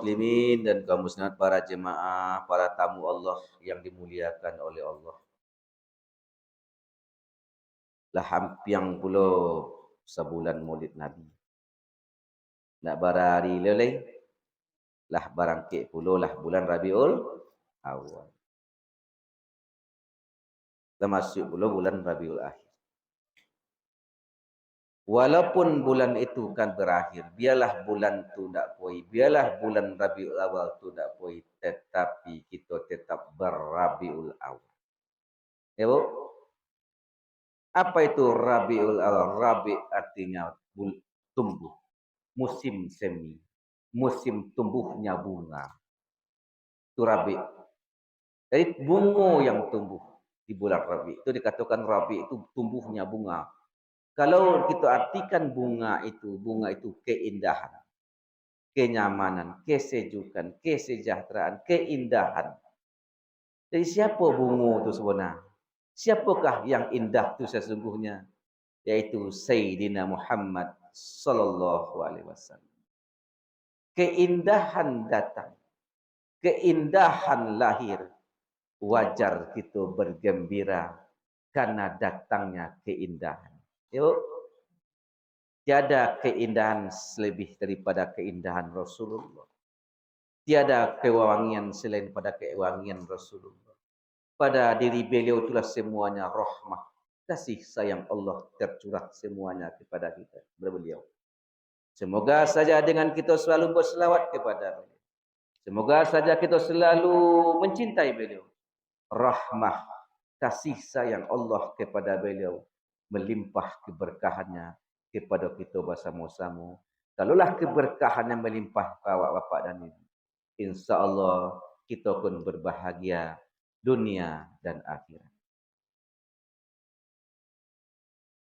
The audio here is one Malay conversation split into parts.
muslimin dan kaum muslimat, para jemaah, para tamu Allah yang dimuliakan oleh Allah. Lah hampiang pulo sebulan Maulid Nabi. Nak barari lelai, lah barang ke pulo lah bulan Rabiul Awal. Termasuk pulo bulan Rabiul Akhir. Walaupun bulan itu kan berakhir, biarlah bulan tu tak poi, biarlah bulan Rabiul Awal tu tak poi, tetapi kita tetap berRabiul Awal. Ya, Bu? Apa itu Rabiul Awal? Rabi artinya tumbuh, musim semi, musim tumbuhnya bunga. Itu Rabi. Jadi bunga yang tumbuh di bulan Rabi. Itu dikatakan Rabi itu tumbuhnya bunga. Kalau kita artikan bunga itu keindahan, kenyamanan, kesejukan, kesejahteraan, keindahan. Jadi siapa bunga itu sebenarnya? Siapakah yang indah itu sesungguhnya? Yaitu Sayyidina Muhammad sallallahu alaihi wasallam. Keindahan datang, keindahan lahir. Wajar kita bergembira karena datangnya keindahan. Yuk, tiada keindahan lebih daripada keindahan Rasulullah. Tiada kewangian selain pada kewangian Rasulullah. Pada diri beliau itulah semuanya rahmah, kasih sayang Allah tercurah semuanya kepada kita, beliau. Semoga saja dengan kita selalu berselawat kepada beliau. Semoga saja kita selalu mencintai beliau. Rahmah, kasih sayang Allah kepada beliau melimpah keberkahannya kepada kita bersama-sama. Kalaulah keberkahannya melimpah kepada bapak dan ibu, insya-Allah kita pun berbahagia dunia dan akhirat.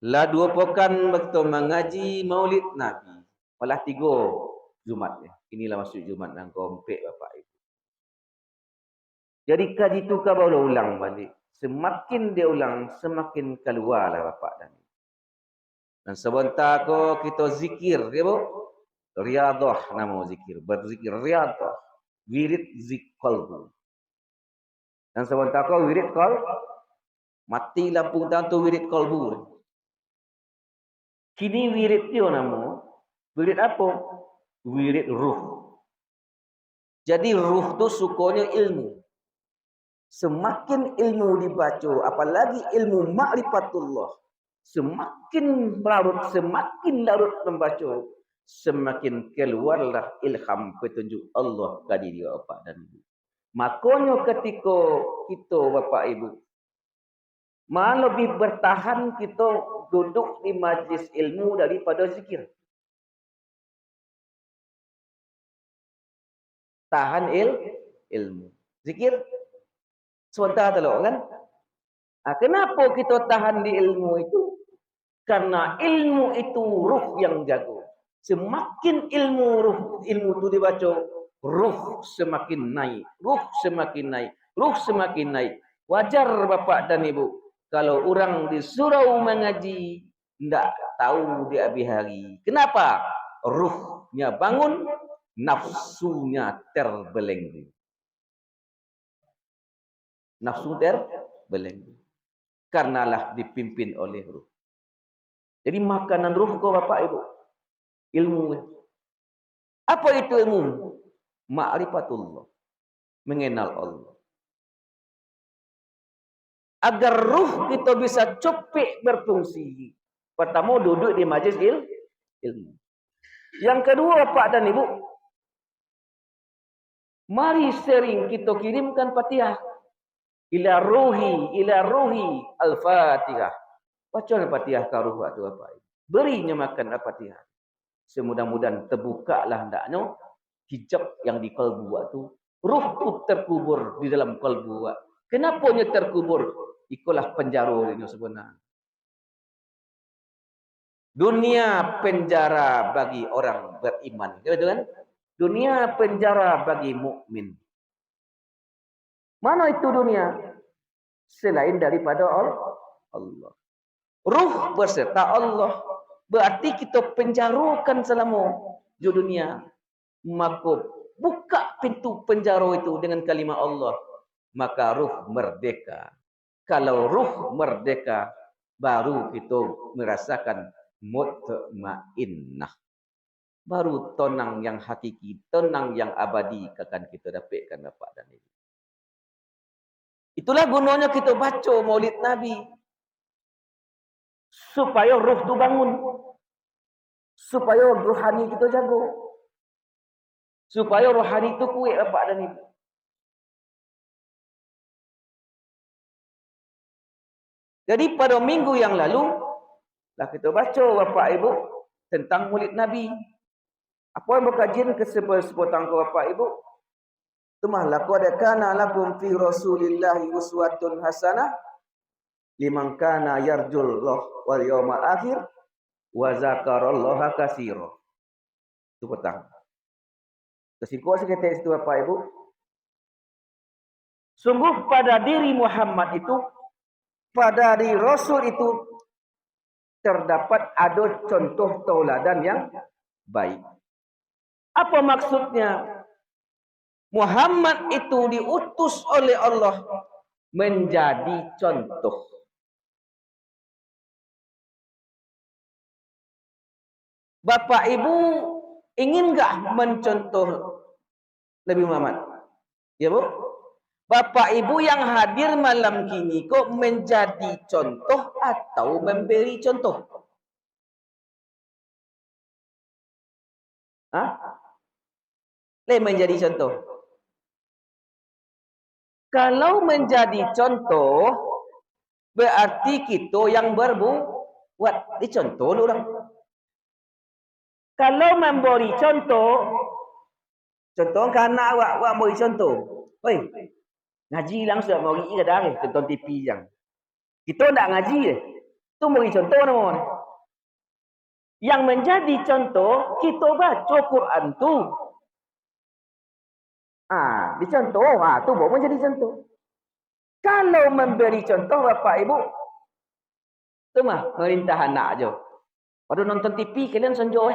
Lah 2 pekan waktu mengaji Maulid Nabi. Malah 3 Jumat ni. Inilah masuk Jumat yang keempat bapak ibu. Jadi kaji itu kau baru ulang balik. Semakin dia ulang, semakin keluarlah bapak dan ibu. Dan sebentar ko kita zikir, ya bu? Riadah nama zikir. Berzikir riadah. Wirid qalbu. Dan sebentar ko wirid qalbu. Mati lampu tantu wirid qalbu. Kini wirid dia nama. Wirid apa? Wirid ruh. Jadi ruh tu sukanya ilmu. Semakin ilmu dibaca, apalagi ilmu ma'rifatullah, semakin larut membaca, semakin keluarlah ilham petunjuk Allah ke diri bapak dan ibu. Makanya ketika kita bapak ibu, malah lebih bertahan kita duduk di majlis ilmu daripada zikir. Tahan ilmu. Zikir sebentar dulu kan? Kenapa kita tahan di ilmu itu? Karena ilmu itu ruh yang jago. Semakin ilmu itu dibaca, ruh semakin naik, ruh semakin naik, ruh semakin naik. Wajar bapak dan ibu, kalau orang disuruh mengaji, tidak tahu di habis hari. Kenapa? Ruhnya bangun, nafsunya terbelenggu. Nafsu terbelenggu. Karenalah dipimpin oleh ruh. Jadi makanan ruh kau bapak ibu. Ilmu. Apa itu ilmu? Ma'rifatullah. Mengenal Allah. Agar ruh kita bisa copik berfungsi. Pertama duduk di majlis ilmu. Yang kedua bapak dan ibu. Mari sering kita kirimkan Fatihah. Ila ruhi al-Fatihah. Baca Al-Fatihah ke ruh tu apa? Berinya makan Al-Fatihah. Semudah-mudahan terbukalah hendaknya hijab yang di kalbu tu. Ruh tu terkubur di dalam kalbu. Kenapanya terkubur? Ikulah penjara ini sebenarnya. Dunia penjara bagi orang beriman. Betul kan? Dunia penjara bagi mukmin. Mana itu dunia? Selain daripada Allah. Ruh berserta Allah. Berarti kita penjarakan selama di dunia. Maka buka pintu penjara itu dengan kalimat Allah, maka ruh merdeka. Kalau ruh merdeka, baru kita merasakan mutmainnah. Baru tenang yang hakiki, tenang yang abadi akan kita dapatkan Bapak dan Ibu. Itulah gunanya kita baca Maulid Nabi. Supaya ruh tu bangun. Supaya rohani kita jaga. Supaya rohani itu kuat Bapak dan Ibu. Jadi pada minggu yang lalu, lah kita baca Bapak Ibu tentang Maulid Nabi. Apa yang berkajian ke sepotong ke Bapak Ibu? Tumah laqad kana lakum fi Rasulillahi uswatun hasanah liman kana yarjullah wal yawmal akhir wa zakarallaha katsira. Itu petang. Kesimpulan saya kata itu Bapak Ibu. Sungguh pada diri Muhammad itu, pada diri Rasul itu terdapat ada contoh tauladan yang baik. Apa maksudnya? Muhammad itu diutus oleh Allah menjadi contoh. Bapak Ibu ingin enggak mencontoh Nabi Muhammad? Ya Bu? Bapak Ibu yang hadir malam kini kok menjadi contoh atau memberi contoh? Hah? Menjadi contoh. Kalau menjadi contoh, berarti kita yang berbuat. Dicontoh orang. Kalau memberi contoh kan anak awak beri contoh. Oi, ngaji langsung beri ke dah tonton TV yang. Kita tak ngaji deh. Tu beri contoh nama. Yang menjadi contoh, kita baca Quran tu. Dicontoh, tu baru menjadi contoh. Kalau memberi contoh Bapak Ibu, tu mah merintah anak je. Pada nonton TV kalian sonjo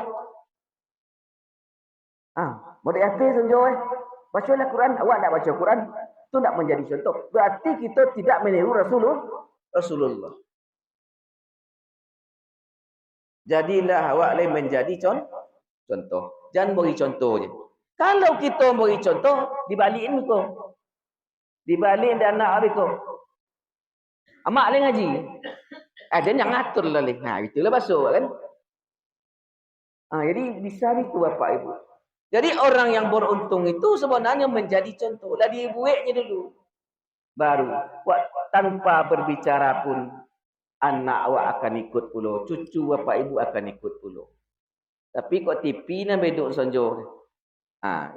mau apa sonjo bacalah Quran, awak tak baca Quran, tu tak menjadi contoh. Berarti kita tidak meniru Rasulullah. Jadilah awak menjadi contoh. Jangan beri contoh je. Kalau kita beri contoh, dibalikin kau. Dibalik dan anak aku. Amak leh ngaji. Dia yang ngatur lah leh. Itulah basuh kan. Jadi bisa itu Bapak Ibu. Jadi orang yang beruntung itu sebenarnya menjadi contoh. Lah dibuatnya dulu. Baru. Tanpa berbicara pun, anak awak akan ikut pula. Cucu Bapak Ibu akan ikut pula. Tapi kok TV nak beduk sonjo.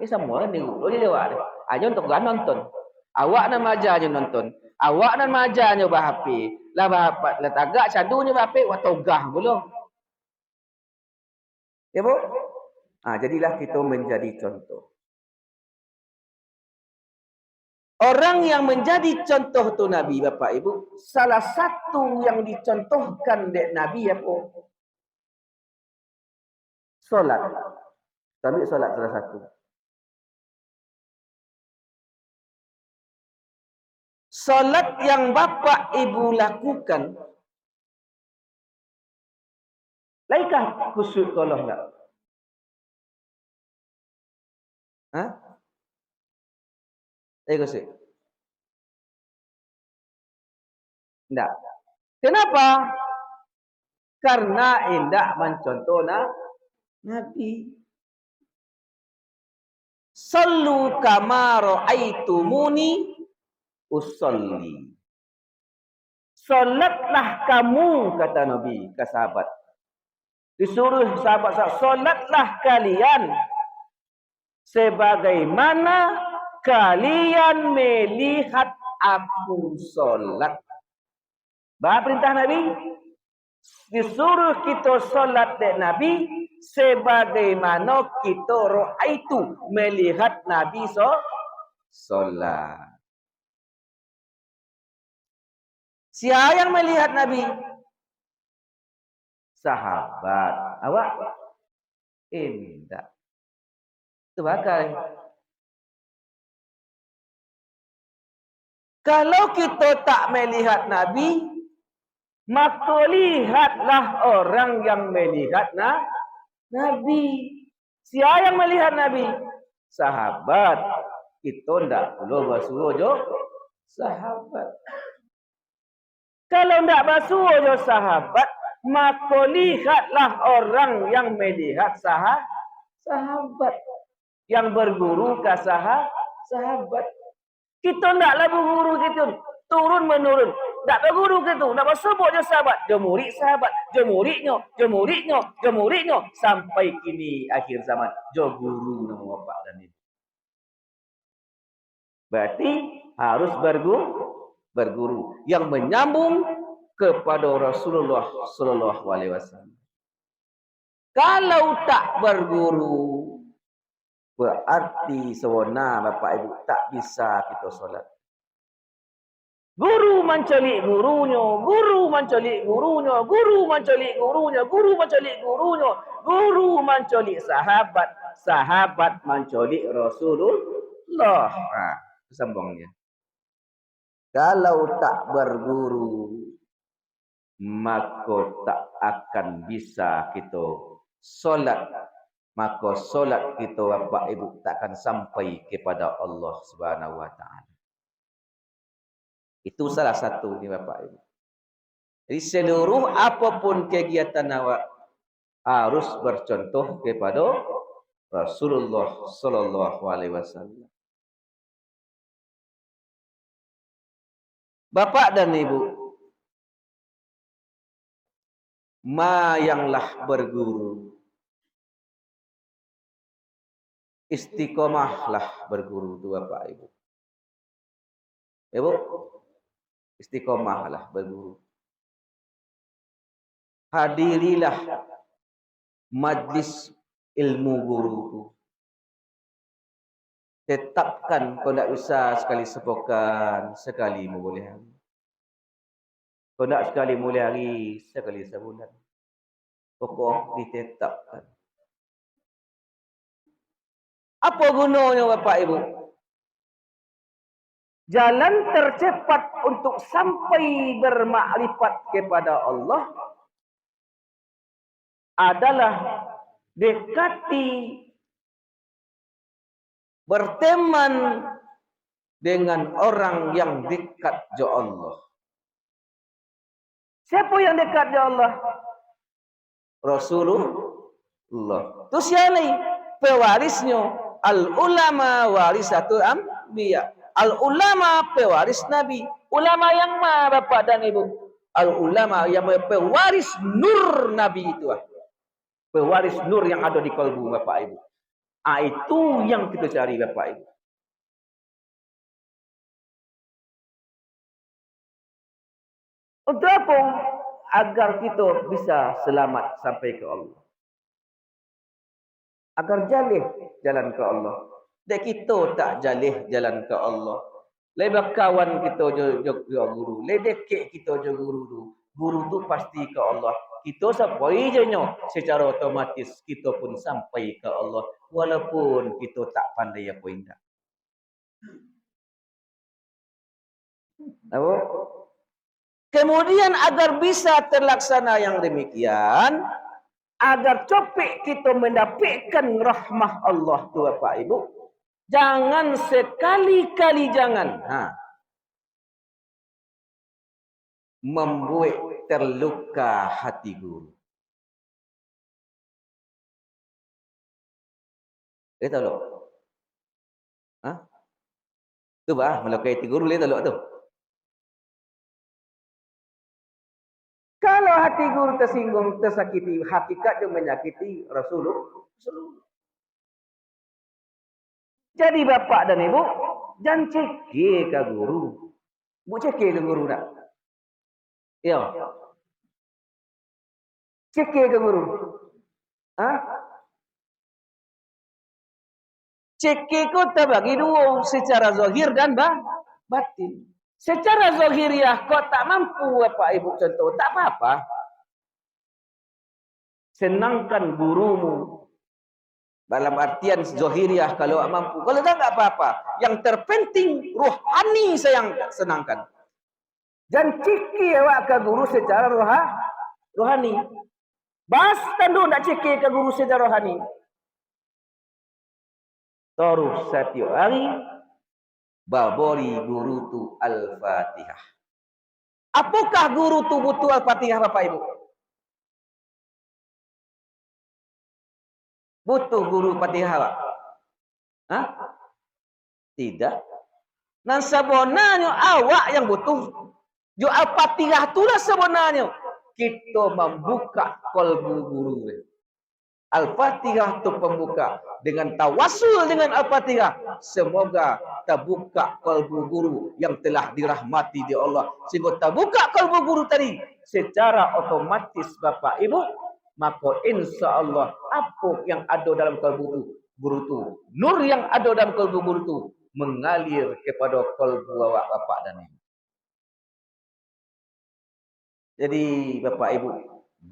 Semua ni dia lewat. Aja untuk nonton. Awak nak majarnya nonton. Awak nak majarnya bahapa. Lah bahapa lah tagak cadunya bahapa wa togah pula. Ya Bu? Jadilah kita menjadi contoh. Orang yang menjadi contoh tu Nabi Bapak Ibu, salah satu yang dicontohkan oleh Nabi apa? Solat. Kami solat salah satu. Solat yang Bapak Ibu lakukan, laikah khusyuk kalau enggak? Khusyuk? Enggak. Kenapa? Karena indah mencontoh Nabi. Sallu kama ra'aitumuni usolli. Solatlah kamu, kata Nabi ke sahabat. Disuruh sahabat-sahabat, solatlah kalian sebagaimana kalian melihat aku solat. Bahawa perintah Nabi? Disuruh kita solat dengan Nabi sebagaimana kita ra'aitu melihat Nabi solat. Siapa yang melihat Nabi? Sahabat. Awak? Tidak. Itu bakal. Kalau kita tak melihat Nabi, maka lihatlah orang yang melihat Nabi. Siapa yang melihat Nabi? Sahabat. Kita tidak perlu basuh jo sahabat. Kalau tidak basuh jo sahabat, maka lihatlah orang yang melihat sahabat. Yang berguru ke sahabat. Kita tidaklah berguru gitu. Turun menurun. Tak berguru gitu. Tak bersebut je sahabat. Dia murid sahabat. Dia muridnya. Dia muridnya. Dia muridnya. Sampai kini akhir zaman. Dia guru nama bapak dan ibu. Berarti harus berguru. Yang menyambung kepada Rasulullah Sallallahu Alaihi Wasallam. Kalau tak berguru, berarti sewana bapak ibu tak bisa kita solat. Guru mencelik gurunya, guru mencelik gurunya, guru mencelik gurunya, guru mencelik gurunya, guru mencelik sahabat, sahabat mencelik Rasulullah. Nah, sambungnya. Kalau tak berguru, maka tak akan bisa kita solat. Maka solat kita bapak ibu takkan sampai kepada Allah Subhanahu Wa Taala. Itu salah satu ni bapak ibu. Jadi seluruh apapun kegiatan awak harus bercontoh kepada Rasulullah Sallallahu Alaihi Wasallam. Bapak dan ibu, mayanglah berguru. Istiqomahlah berguru tu bapak ibu. Ibu, istiqomahlah berguru. Hadirilah majlis ilmu guru tu. Tetapkan kau tak bisa sekali sepekan, sekali boleh hari. Kau tak sekali boleh hari, sekali sebulan. Pokok ditetapkan. Apa gunanya bapak ibu? Jalan tercepat untuk sampai bermakrifat kepada Allah adalah dekati, berteman dengan orang yang dekat jo Allah. Siapa yang dekat jo Allah? Rasulullah. Itu siapa ni? Pewarisnya. Al-ulama warisatul anbiya. Al-ulama pewaris Nabi. Ulama yang mana bapak dan ibu? Al-ulama yang pewaris nur Nabi itu. Pewaris nur yang ada di kalbu bapak ibu. Itu yang kita cari bapak ibu. Untuk apa? Agar kita bisa selamat sampai ke Allah. Agar jalih jalan ke Allah. Dan kita tak jalih jalan ke Allah. Lebih kawan kita jo guru. Lebih deket kita jo guru tu. Guru tu pasti ke Allah. Kita sampai je nyo. Secara otomatis kita pun sampai ke Allah. Walaupun kita tak pandai apa indah. Apa? Kemudian agar bisa terlaksana yang demikian, agar copik kita mendapatkan rahmah Allah tu bapak ibu, jangan sekali-kali jangan membuat terluka hati guru. Tahu tak? Tu bah melukai hati guru tahu tak tu? Kalau hati guru tersinggung, tersakiti, hakikat dia menyakiti Rasulullah. Jadi bapak dan ibu, jangan cekik ke guru. Bu cekik ke guru tak? Ya. Cekik ke guru. Cekik kau terbagi dua, secara zahir dan batin. Secara zahiriah kau tak mampu bapak ibu contoh, tak apa-apa. Senangkan gurumu. Dalam artian zahiriah kalau mampu. Kalau tak apa-apa. Yang terpenting rohani saya yang senangkan. Dan ciki awak ke guru secara rohani. Basta dulu nak ciki ke guru secara rohani. Terus setiap hari babori guru tu Al-Fatihah. Apakah guru tu butuh Al-Fatihah Bapak Ibu? Butuh guru Fatihah Pak? Hah? Tidak. Dan sebenarnya awak yang butuh. Jo Al-Fatihah itulah sebenarnya. Kita membuka kalbu guru. Al-Fatihah itu pembuka. Dengan tawasul dengan Al-Fatihah. Semoga terbuka kalbu guru yang telah dirahmati di Allah. Sehingga terbuka kalbu guru tadi. Secara otomatis Bapak Ibu. Maka insya Allah apa yang ada dalam kalbu guru itu. Nur yang ada dalam kalbu guru itu. Mengalir kepada kalbu awak Bapak dan Ibu. Jadi Bapak Ibu.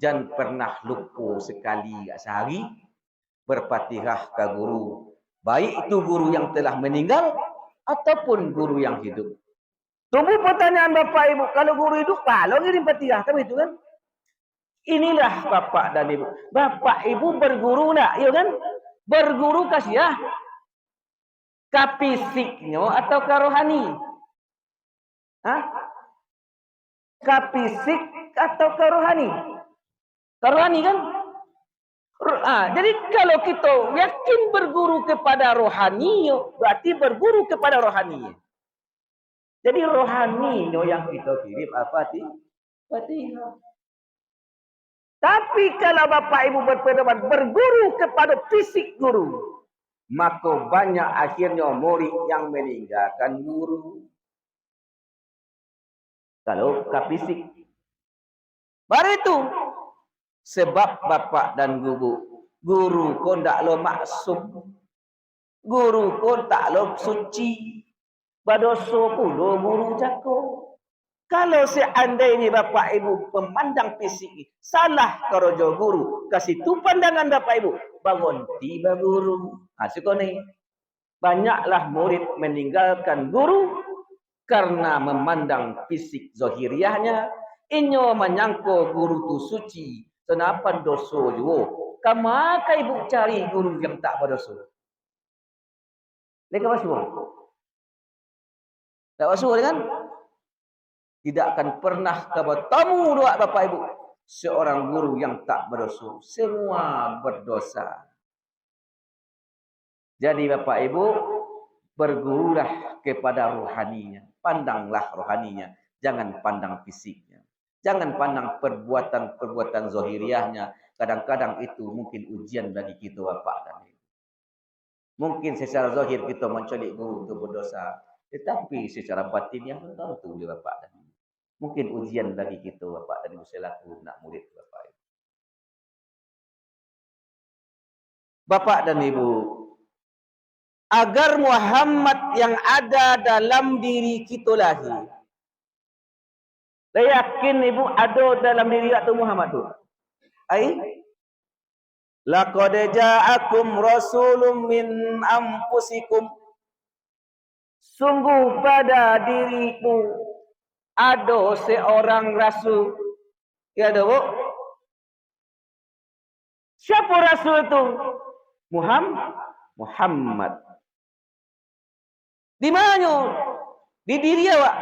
Jangan pernah lupa sekali sehari. Berfatihah ke guru. Baik itu guru yang telah meninggal. Ataupun guru yang hidup. Tunggu pertanyaan Bapak Ibu. Kalau guru hidup, kalau ngirim fatihah. Kan itu kan? Inilah Bapak dan Ibu. Bapak Ibu berguru nak? Ya kan? Berguru kasih ya. Ke fisiknya atau ke rohani? Hah? Ke fisik atau ke rohani? Ke rohani kan? Jadi kalau kita yakin berguru kepada rohani, berarti berguru kepada rohani. Jadi rohani yang kita kirim apa? Fatihah. Tapi kalau Bapak Ibu berpedoman berguru kepada fisik guru, maka banyak akhirnya murid yang meninggalkan guru. Kalau ke fisik. Baru itu. Sebab Bapak dan guru pun tak lo maksum. Guru pun tak lo suci. Badoso pula guru jago. Kalau seandainya Bapak Ibu memandang fisik, salah kerojo guru. Kasih tu pandangan Bapak Ibu. Bangun tiba guru. Sekone. Banyaklah murid meninggalkan guru. Karena memandang fisik zahiriahnya. Inyo menyangka guru tu suci. Kenapa dosa juga? Kamaka Ibu cari guru yang tak berdosa? Mereka masuk. Tak masuk kan? Tidak akan pernah bertemu doa Bapak Ibu. Seorang guru yang tak berdosa. Semua berdosa. Jadi Bapak Ibu. Bergurulah kepada rohaninya. Pandanglah rohaninya. Jangan pandang fisiknya. Jangan pandang perbuatan-perbuatan zahiriahnya. Kadang-kadang itu mungkin ujian bagi kita Bapak dan Ibu. Mungkin secara zahir kita menculik guru itu berdosa. Tetapi secara batin yang tentu oleh Bapak dan Ibu. Mungkin ujian bagi kita Bapak dan Ibu selaku nak murid Bapak Ibu. Bapak dan Ibu, agar Muhammad yang ada dalam diri kita lagi. Saya yakin Ibu ada dalam diri atau Muhammad tu. Laqad ja'akum rasulun min anfusikum. Sungguh pada diriku ada seorang rasul. Ya ada Bu? Siapa rasul itu? Muhammad. Di mana? Di diri awak.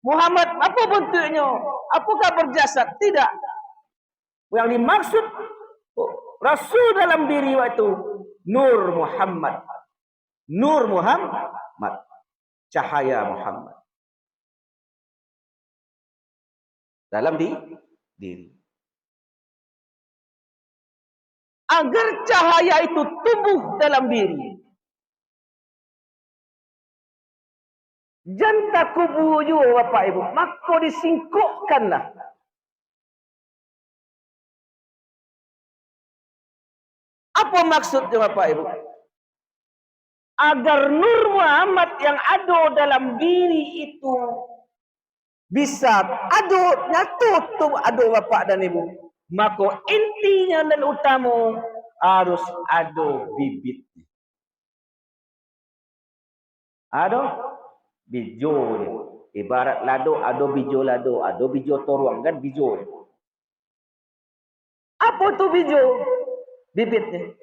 Muhammad apa bentuknya? Apakah berjasad? Tidak. Yang dimaksud rasul dalam diri awak itu Nur Muhammad. Nur Muhammad. Cahaya Muhammad. Dalam diri. Agar cahaya itu tumbuh dalam diri. Jangan takubu juga Bapak Ibu. Maka disingkukkanlah. Apa maksudnya Bapak Ibu? Agar Nur Muhammad yang ada dalam diri itu bisa ada nyatu tuh ada Bapak dan Ibu. Maka inti intinya dan utama harus ada bibit. Ada bijo ni. Ibarat lado, ada bijo lado, ada bijo toruang kan bijo. Apa tu bijo? Bibitnya.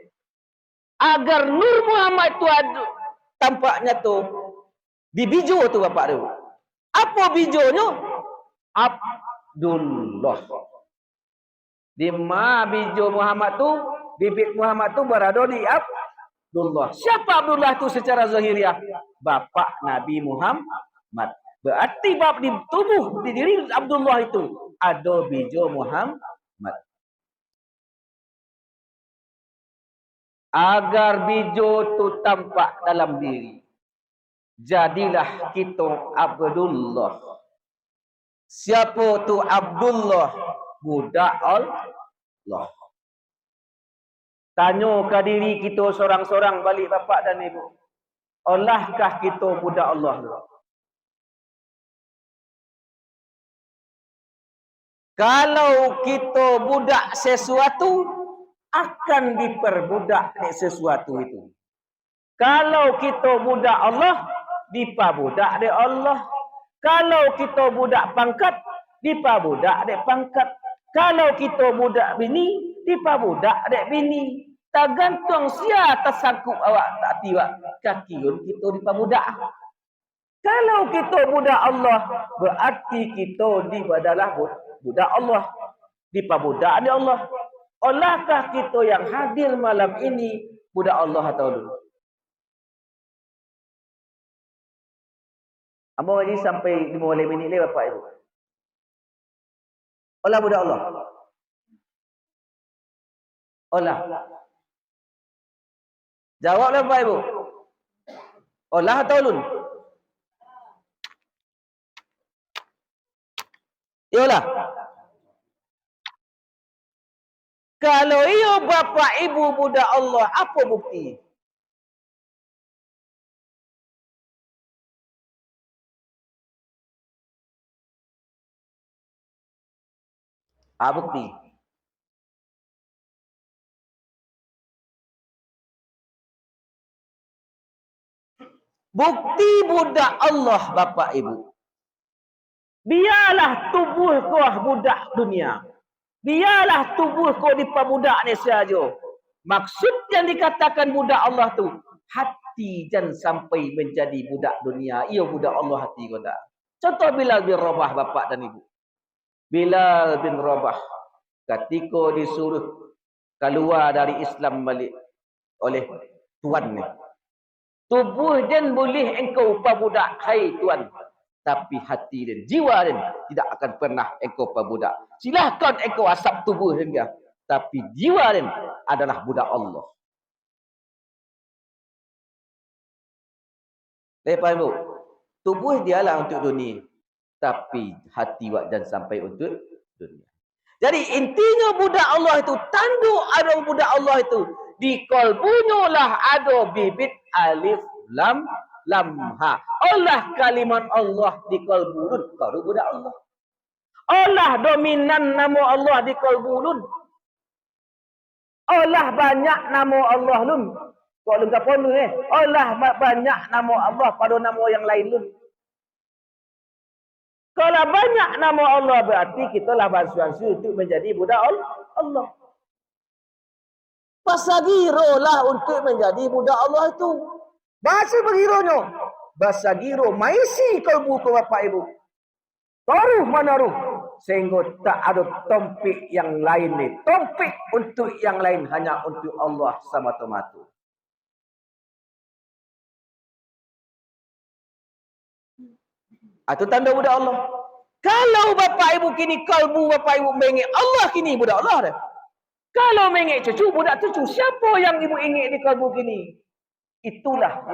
Agar Nur Muhammad tu ada tampaknya tu di bijo tu bapak tu. Apa bijonya? Abdullah. Di mana bijo Muhammad tu, bibit Muhammad tu berada di Abdullah. Siapa Abdullah tu secara zahiriah? Bapak Nabi Muhammad. Berarti bab di tubuh, di diri Abdullah itu ada bijo Muhammad. Agar bijo tu tampak dalam diri, jadilah kita Abdullah. Siapa tu Abdullah? Budak Allah. Tanya ke diri kita sorang-sorang balik bapak dan ibu. Olahkah kita budak Allah? Kalau kita budak sesuatu, akan diperbudak sesuatu itu. Kalau kita budak Allah, diperbudak oleh Allah. Kalau kita budak pangkat, diperbudak oleh pangkat. Kalau kita budak bini, diperbudak oleh bini. Tergantung sia tersangkut awak tak tiwak kaki kita diperbudak. Kalau kita budak Allah, berarti kita adalah budak Allah. Diperbudak oleh Allah. Olahkah kita yang hadir malam ini budak Allah atau dulu? Abang Haji sampai 15 minit lagi bapak ibu. Olah budak Allah. Olah. Jawablah bapak ibu. Olah atau ulun? Iyalah. Kalau iyo bapak ibu budak Allah, apa bukti? Bukti. Bukti budak Allah bapak ibu. Biarlah tubuh kau budak dunia. Biarlah tubuh kau diperbudak ni saja. Maksud yang dikatakan budak Allah tu, hati jangan sampai menjadi budak dunia. Ia budak Allah hati kau tak. Contoh Bilal bin Rabah bapak dan ibu. Bilal bin Rabah ketika disuruh keluar dari Islam balik oleh tuan ni. Tubuh dan boleh engkau perbudak, hai tuan. Tapi hati dan jiwa dan tidak akan pernah engkau perbudak. Silahkan engkau asap tubuh dia. Tapi jiwa dan adalah budak Allah. Lepas itu, tubuh dialah untuk dunia. Tapi hati dan sampai untuk dunia. Jadi intinya budak Allah itu, tanduk ada budak Allah itu. Di kalbunya lah ada bibit alif lam ha. Allah kalimat Allah di kalbulun baru budak Allah. Allah dominan nama Allah di kalbulun. Allah banyak nama Allah lun. Kau lengkap pun Allah banyak nama Allah pada nama yang lain lun. Kalau banyak nama Allah berarti kita lah bansuansu untuk menjadi budak Allah. Basagiro lah untuk menjadi budak Allah itu. Bahasa begironya. Basagiro maisi kalbu ke bapak ibu. Taruh menaruh. Sehingga tak ada tompik yang lain ni. Tompik untuk yang lain hanya untuk Allah semata-mata. Itu tanda budak Allah. Kalau bapak ibu kini kalbu bapak ibu mengik Allah kini budak Allah dah. Kalau mengik cucu budak cucu, siapa yang ibu ingin di kalbu kini? Itulah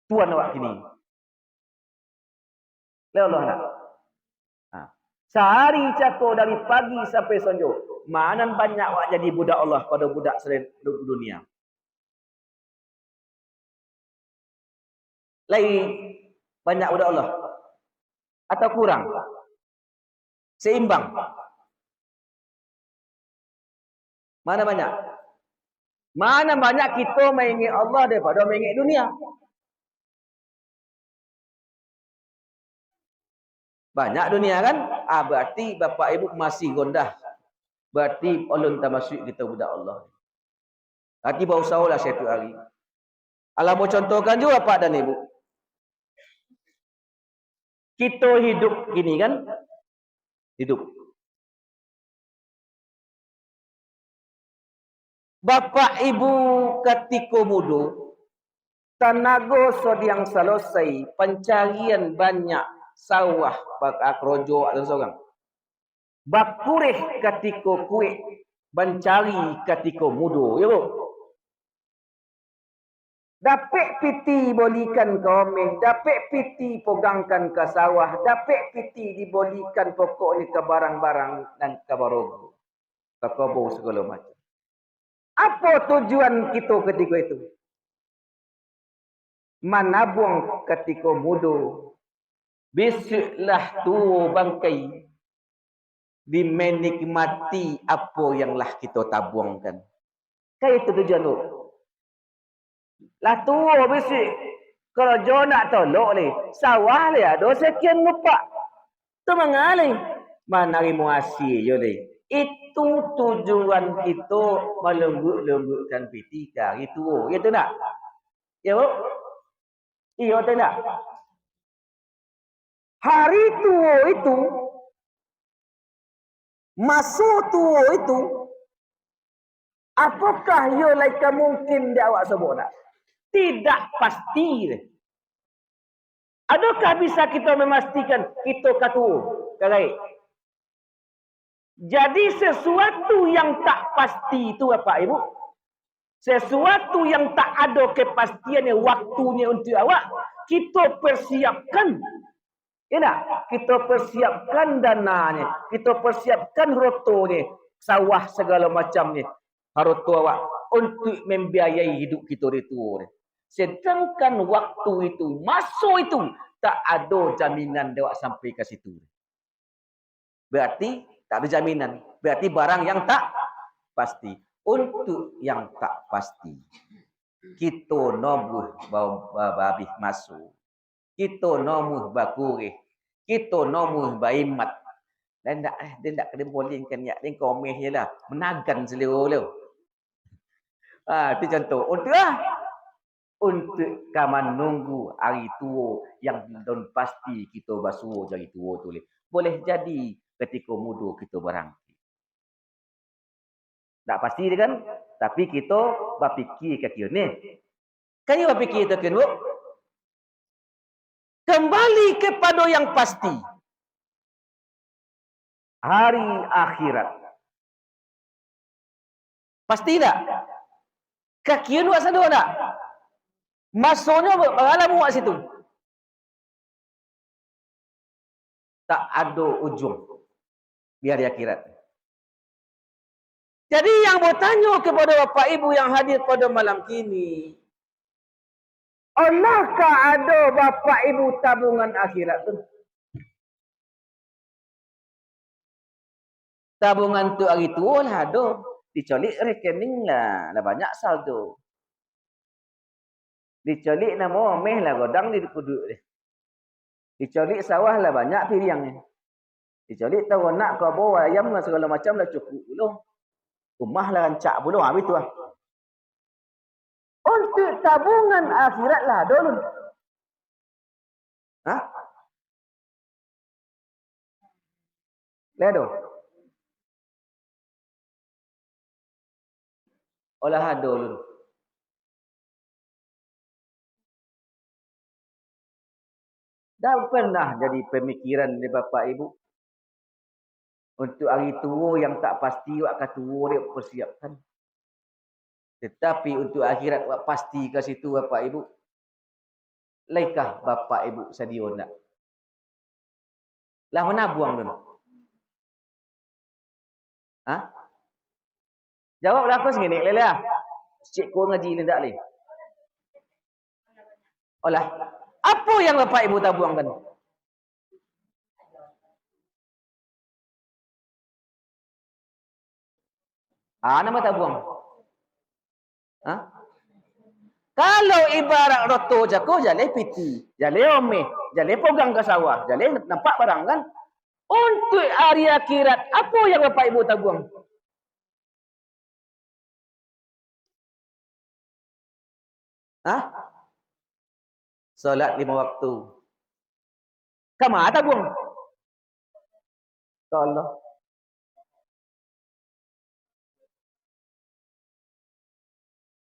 tuan awak kini. Allah nak. Sehari cakap dari pagi sampai sonjo. Mana banyak awak jadi budak Allah pada budak selain dunia. Lagi banyak budak Allah. Atau kurang? Seimbang. Mana banyak? Mana banyak kita mengingat Allah daripada mengingat dunia. Banyak dunia kan? Berarti bapak ibu masih gondah. Berarti ulun termasuk kita budak Allah. Nanti berusahalah satu hari. Alah mau contohkan juga Pak dan Ibu. Kita hidup gini kan? Hidup. Bapak Ibu ketika muda, tenaga sodiang selesai, pencarian banyak sawah bak akrojo atau seorang. Bakurih ketika kuih, mencari ketika muda, ya bu. Dapat piti bolikan ke omeh, dapat piti pegangkan ke sawah, dapat piti dibolikan pokok ni ke barang-barang dan ke barogo, ke kebun segala macam. Apa tujuan kita ketika itu? Menabung ketika muda. Besoklah tua bangkai, dimenikmati apa yang lah kita tabungkan. Kayak itu tujuan tu. Lah tua besok kerja nak tolok ni, sawah ni ada sekian ngupak. Tu mengalih. Mana rimu hasil je ni. Itu tujuan kita melembut-lembutkan piti ke hari tua. Ya tu nak? Ya bu? Iya tu nak? Hari tua itu, masa tua itu, apakah ia lagi mungkin dia awak sebut nak? Tidak pasti. Adakah bisa kita memastikan kita katua? Baik. Jadi sesuatu yang tak pasti itu apa ibu? Sesuatu yang tak ada kepastiannya waktunya untuk awak, kita persiapkan. Ya tak? Kita persiapkan dananya, kita persiapkan rotonya, sawah segala macamnya, roto awak untuk membiayai hidup kita itu. Sedangkan waktu itu, masa itu tak ada jaminan dia sampai ke situ. Berarti tak ada jaminan. Berarti barang yang tak pasti. Untuk yang tak pasti, kita nobuh babih masuk. Kita nomuh bakurih. Kita nomuh baimat. Dan dia tak kena bolehkan ya. Dia komeh je lah. Menagan selera dia. Itu contoh. Untuk kamu nunggu hari tua yang belum pasti kita basuh jadi tua tu. Boleh jadi ketika muda kita berangkat. Tak pasti kan? Tapi kita berfikir kata ni. Kan you berfikir tu kan, Bu? Kembali kepada yang pasti. Hari akhirat. Pasti tak? Kaki lu asal dua tak? Masanya berapa buat situ? Tak ada ujung di hari akhirat. Jadi yang bertanya kepada Bapak Ibu yang hadir pada malam kini, adakah ada Bapak Ibu tabungan akhirat tu? Tabungan tu hari tua lah ada. Dicolik rekening lah banyak saldo. Dicolik nama omeh lah godang di kuduk dia. Dicolik sawah lah banyak pilihannya. Dicolik tahu nak kau bawa ayam lah segala macam lah cukup dulu. Rumah lah rancak pula, habis tu lah. Untuk tabungan akhirat lah dulu. Hah? Ledo. Olah ada dulu. Dah pernah jadi pemikiran dari Bapak Ibu. Untuk hari tua yang tak pasti, wak tua dia persiapkan. Tetapi untuk akhirat wak pasti ke situ Bapak Ibu. Laikah Bapak Ibu sedia nak? Lah mana buang dulu? Hah? Jawablah aku segini, lelah. Cik ku ngaji ni tak leh. Olah, apa yang Bapak Ibu tabungkan? Nama tabung. Kalau ibarat roto jako, jale piti, jale ome, jale pegang ke sawah, jale nampak barang kan? Untuk hari akhirat, apa yang Bapak Ibu tabung? Solat 5 waktu. Kemana tabung? Ke Allah.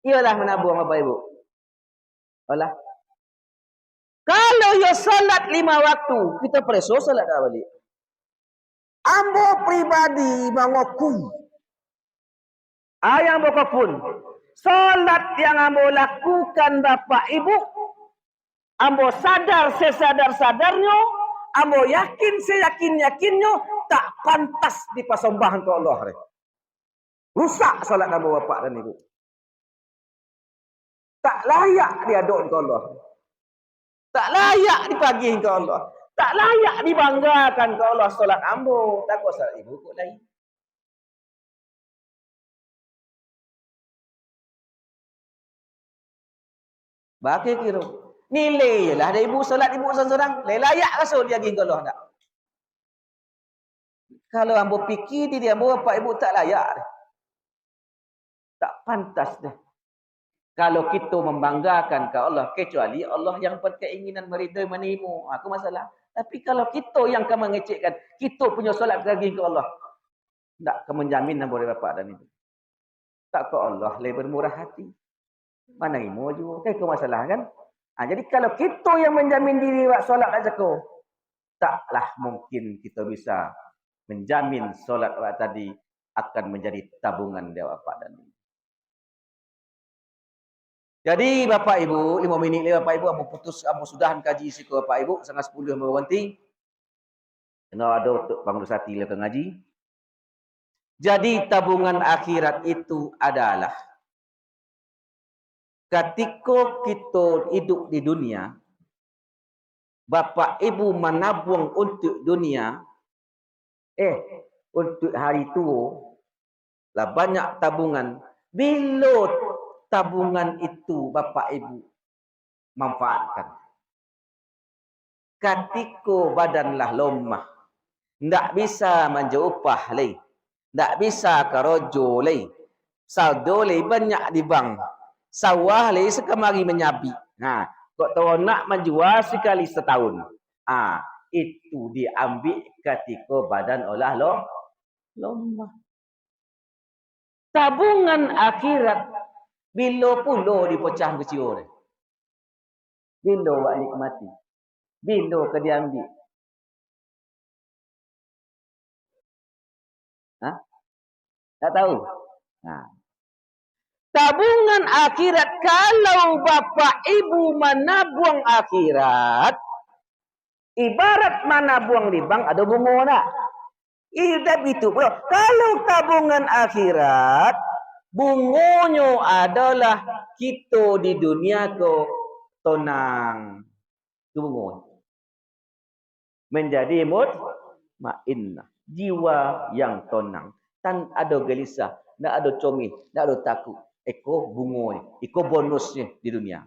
Iyalah menabung Bapak Ibu. Allah. Kalau ya solat 5 waktu, kita preso solat dah balik. Ambo pribadi mengaku. Yang apapun. Solat yang ambo lakukan Bapak Ibu. Ambo sadar sesadar-sadarnya. Ambo yakin seyakin-yakinnya. Tak pantas dipasembahkan ke Allah. Rusak solat ambo Bapak dan Ibu. Tak layak diaduk ke Allah. Tak layak dipagihin ke Allah. Tak layak dibanggakan ke Allah solat ambo. Tak kau solat ibu kok lain. Bagi kira. Nilai je lah. Ada ibu solat ibu seorang-seorang. Layak rasul dia pergi ke Allah tak? Kalau ambo fikir diri ambo bapak ibu tak layak. Tak pantas dah. Kalau kita membanggakan ke Allah, kecuali Allah yang berkeinginan meridai menimu. Aku masalah. Tapi kalau kita yang akan mengecekkan, kita punya solat lagi ke Allah. Tak akan menjamin boleh bapak dan ibu. Tak ke Allah, lebih bermurah hati. Mana imu juga. Itu masalah kan? Jadi kalau kita yang menjamin diri buat solat aja kau, taklah mungkin kita bisa menjamin solat tadi akan menjadi tabungan dia bapak dan ibu. Jadi Bapak Ibu, 5 minit lagi Bapak Ibu, amu sudahan kaji si ke Bapak Ibu, sangat 10 berhenti. Kena ada untuk Bang Dosati lepas ngaji. Jadi tabungan akhirat itu adalah ketika kita hidup di dunia, Bapak Ibu menabung untuk dunia, untuk hari tua, lah banyak tabungan. Bila tabungan itu Bapak Ibu manfaatkan. Ketika badanlah lemah, ndak bisa menjupah lagi, ndak bisa kerojo lagi, saldo lagi banyak di bank, sawah lagi sekemari menyabi. Kok tahu nak menjual sekali setahun. Itu diambil ketika badan olah lemah. Tabungan akhirat bila pula dipecah kecil ni? Bila awak nikmati? Bila ke diambil? Tak tahu? Tabungan akhirat, kalau Bapak Ibu menabung akhirat, ibarat menabung di bank, ada bunga tak? Tapi itu pula. Kalau tabungan akhirat, bunganya adalah kita di dunia ko tenang. Itu bunga. Menjadi mutmainnah. Jiwa yang tenang. Tan ada gelisah. Tak ada comel. Tak ada takut. Eko bunga. Eko bonusnya di dunia.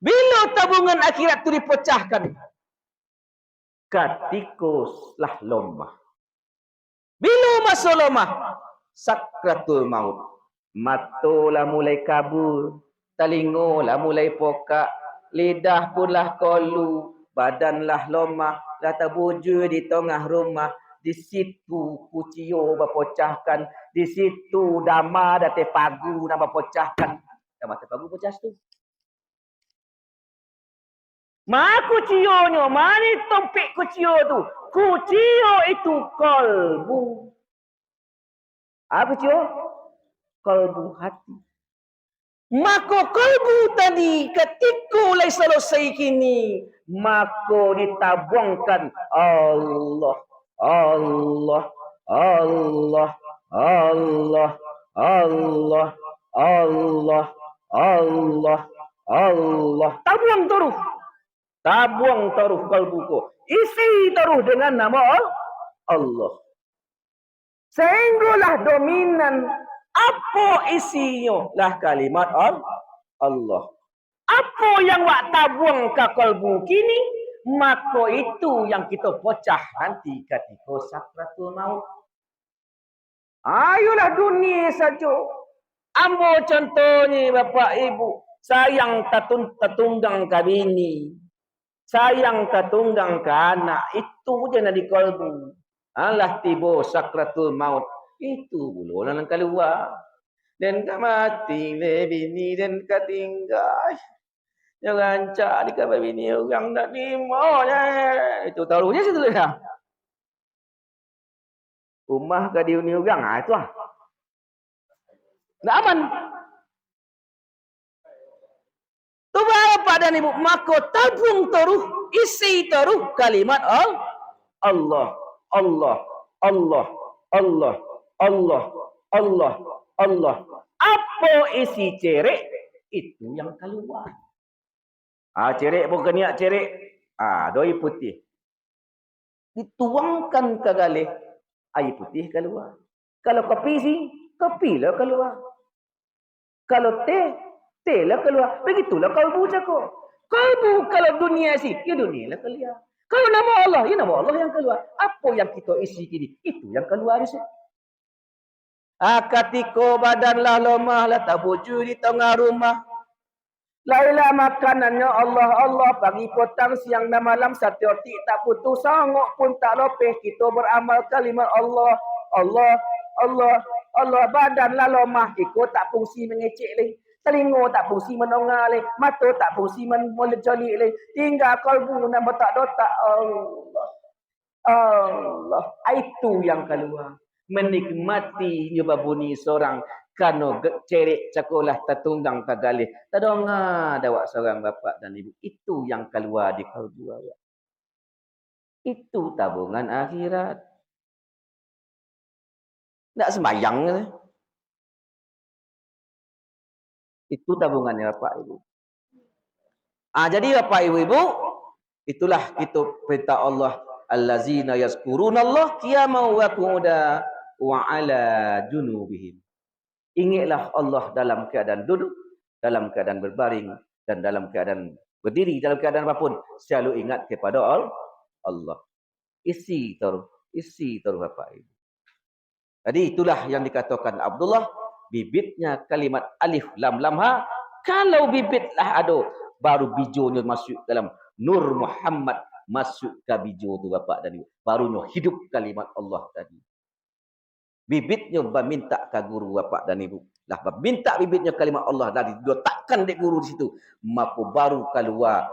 Bila tabungan akhirat itu dipecahkan. Ketika lah lemah. Bila masa lemah, sakratul maut. Matalah mulai kabur, telingalah mulai pokak, lidah punlah kolu, badanlah lemah, dah terbujur di tengah rumah. Di situ kucio berpecahkan, di situ dama dan tepagu nak berpecahkan. Dama tepagu pecah tu. Mana kucionya? Mana tompik kucio tu? Kucio itu kalbu. Apa kucio? Kalbu hati. Maka kalbu tadi ketika mulai selesai kini, maka ditabungkan Allah, Allah, Allah, Allah, Allah, Allah, Allah, Allah. Tabung terus. Tabung taruh kalbuku. Isi taruh dengan nama Allah. Sehinggalah dominan apa isinya lah kalimat Allah. Apa yang wak tabung ke kalbu kini, maka itu yang kita pecah nanti ketika sakratul maut. Ayolah dunia saja. Ambo contohnya Bapak Ibu, sayang tatunggang ke bini, sayang tatunggang ke anak, itu je nak di kalbu. Alah tiba sakratul maut, itu bulu orang keluar. Dan ka mati le bini dan ka tinggal. Jangan cak di ka bini orang nak lima. Itu taruhnya situ dah. Rumah ka di orang, itu ah. Tak aman. Tu apa dan ibu, maka tabung taruh, isi taruh kalimat Allah, Allah, Allah, Allah, Allah, Allah, Allah. Apa isi cerek? Itu yang keluar. Cerek pun kena cerek. Doi putih. Dituangkan ke galih, air putih keluar. Kalau kopi sih, kopi lah keluar. Kalau teh lah keluar. Begitulah kalbu cakap. Kalbu kalau dunia sih, ya dunia lah keluar. Kalau nama Allah, ya nama Allah yang keluar. Apa yang kita isi kini, itu yang keluar sih. Ketika badanlah lemah lah tak buju di tengah rumah. Lailah makanannya Allah, Allah pagi petang siang dan malam satu hati tak putus sanggup pun tak lopeh kita beramal kalimat Allah, Allah, Allah, Allah. Badanlah lemah, ikut tak fungsi mengecek leh. Telinga tak fungsi mendengar leh, mata tak fungsi menjolik leh. Tinggal kalbu dan tak dotak Allah. Allah, itu yang keluar. Menikmati nyoba bunyi seorang kano cerek cakulah tatunggang tagalih. Tadonga dawak seorang bapak dan ibu. Itu yang keluar di kalbu awak. Itu tabungan akhirat. Tak sembayang. Itu tabungannya bapak ibu. Jadi bapak ibu, itulah kita perintah Allah. Allazina yazkurunallah qiyaman wa qu'udan wa ala junubihim. Ingatlah Allah dalam keadaan duduk, dalam keadaan berbaring, dan dalam keadaan berdiri, dalam keadaan apapun. Selalu ingat kepada Allah. Isi taruh Bapak Ibu. Jadi itulah yang dikatakan Abdullah, bibitnya kalimat alif lam lam ha. Kalau bibitlah ada, baru bijonya masuk dalam Nur Muhammad, masuk ke bijo tu Bapak dan Ibu. Barunya hidup kalimat Allah tadi. Bibitnya minta ke guru Bapak dan Ibu. Lah minta bibitnya kalimat Allah dari diletakkan di guru di situ, maka baru keluar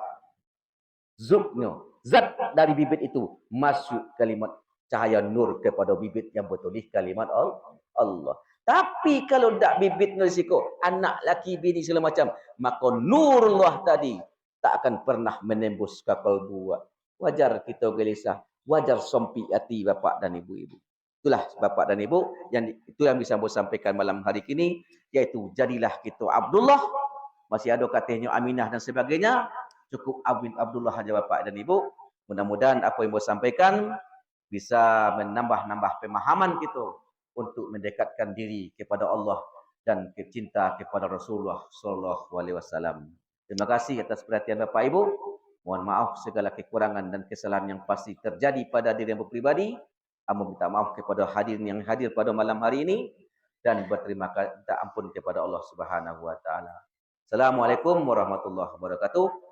zubnya, zat dari bibit itu masuk kalimat cahaya nur kepada bibit yang bertulis kalimat Allah. Tapi kalau tak bibitnya risiko, anak laki bini segala macam, maka nurullah tadi tak akan pernah menembus ke kalbu. Wajar kita gelisah, wajar sompi hati Bapak dan Ibu-ibu. Itulah Bapak dan Ibu, itu yang bisa saya sampaikan malam hari ini, yaitu jadilah kita Abdullah. Masih ada katanya Aminah dan sebagainya. Cukup Abdullah saja Bapak dan Ibu. Mudah-mudahan apa yang saya sampaikan bisa menambah pemahaman kita untuk mendekatkan diri kepada Allah dan cinta kepada Rasulullah sallallahu alaihi wasallam. Terima kasih atas perhatian Bapak Ibu. Mohon maaf segala kekurangan dan kesalahan yang pasti terjadi pada diri yang pribadi. Amba minta maaf kepada hadirin yang hadir pada malam hari ini dan berterima kasih ampun kepada Allah Subhanahu wa taala. Assalamualaikum warahmatullahi wabarakatuh.